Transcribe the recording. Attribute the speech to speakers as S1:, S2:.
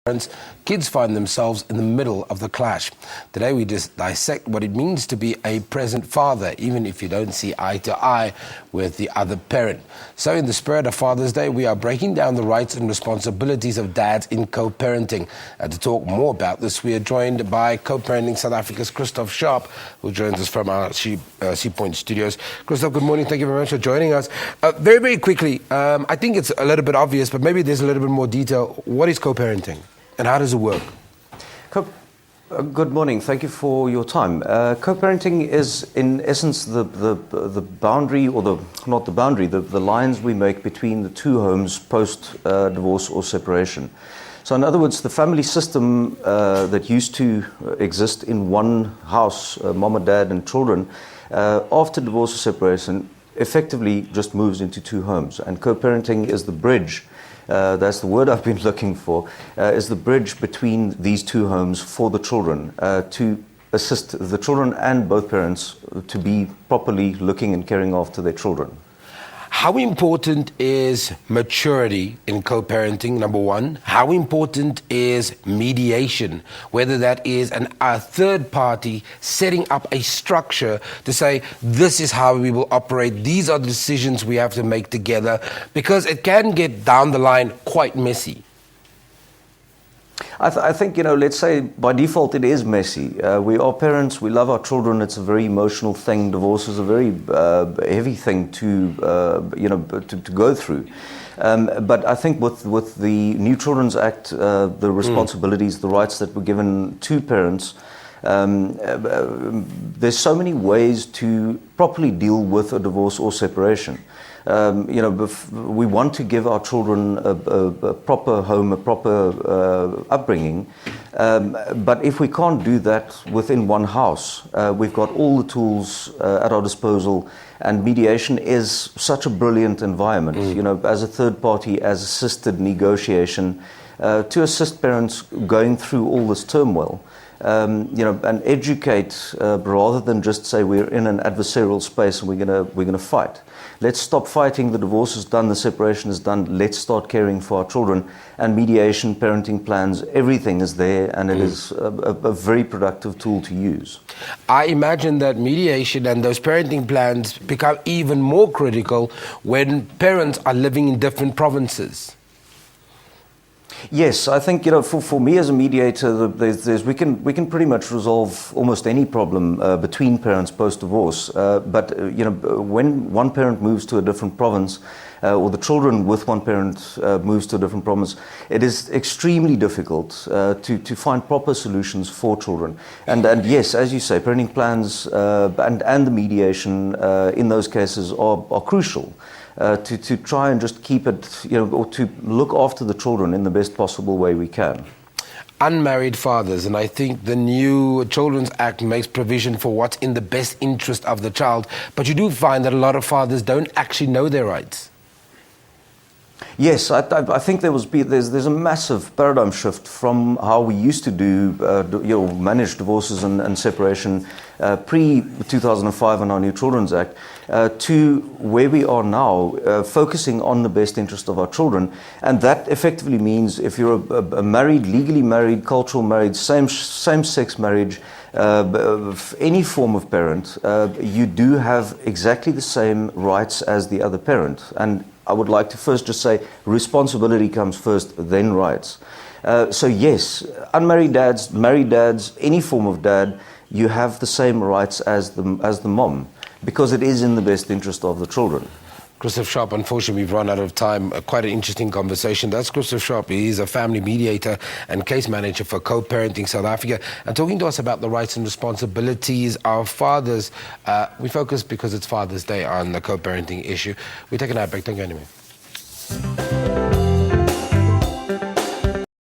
S1: parents, kids find themselves in the middle of the clash. Today we just dissect what it means to be a present father, even if you don't see eye to eye with the other parent. So in the spirit of Father's Day, we are breaking down the rights and responsibilities of dads in co-parenting. To talk more about this, we are joined by Co-Parenting South Africa's Christof Sharp, who joins us from our Sea Point studios. Christof, good morning. Thank you very much for joining us. Very, very quickly, I think it's a little bit obvious, but maybe there's a little bit more detail. What is co-parenting? And how does it work?
S2: Good morning. Thank you for your time. Co-parenting is, in essence, the boundary, or the lines we make between the two homes post divorce or separation. So, in other words, the family system that used to exist in one house, mom and dad and children, after divorce or separation, effectively just moves into two homes. And co-parenting is the bridge. That's the word I've been looking for, is the bridge between these two homes for the children, to assist the children and both parents to be properly looking and caring after their children.
S1: How important is maturity in co-parenting, number one? How important is mediation, whether that is a third party setting up a structure to say, this is how we will operate, these are the decisions we have to make together, because it can get down the line quite messy.
S2: I think, let's say by default it is messy. We are parents, we love our children, it's a very emotional thing. Divorce is a very heavy thing to go through. But I think with the New Children's Act, the responsibilities, the rights that were given to parents, there's so many ways to properly deal with a divorce or separation. We want to give our children a proper home, a proper upbringing, but if we can't do that within one house, we've got all the tools at our disposal, and mediation is such a brilliant environment, as a third party, as assisted negotiation, to assist parents going through all this turmoil. And educate rather than just say we're in an adversarial space and we're gonna fight. Let's stop fighting. The divorce is done, the separation is done. Let's start caring for our children. And mediation, parenting plans, everything is there, and it is a very productive tool to use.
S1: I imagine that mediation and those parenting plans become even more critical when parents are living in different provinces.
S2: Yes, I think for me as a mediator, we can pretty much resolve almost any problem between parents post divorce. But when one parent moves to a different province, or the children with one parent moves to a different province, it is extremely difficult to find proper solutions for children. And yes, as you say, parenting plans and the mediation in those cases are crucial. To try and just keep it, or to look after the children in the best possible way we can.
S1: Unmarried fathers, and I think the new Children's Act makes provision for what's in the best interest of the child, but you do find that a lot of fathers don't actually know their rights.
S2: Yes, I think there's a massive paradigm shift from how we used to do manage divorces and separation pre-2005 and our new Children's Act to where we are now, focusing on the best interest of our children. And that effectively means if you're a married, legally married, cultural married, same-sex marriage, any form of parent, you do have exactly the same rights as the other parent. And I would like to first just say responsibility comes first, then rights. So yes, unmarried dads, married dads, any form of dad, you have the same rights as the mom, because it is in the best interest of the children.
S1: Christof Sharp, unfortunately, we've run out of time. Quite an interesting conversation. That's Christof Sharp. He's a family mediator and case manager for Co-Parenting South Africa, and talking to us about the rights and responsibilities of fathers. We focus, because it's Father's Day, on the co-parenting issue. We take an ad break. Don't go anywhere.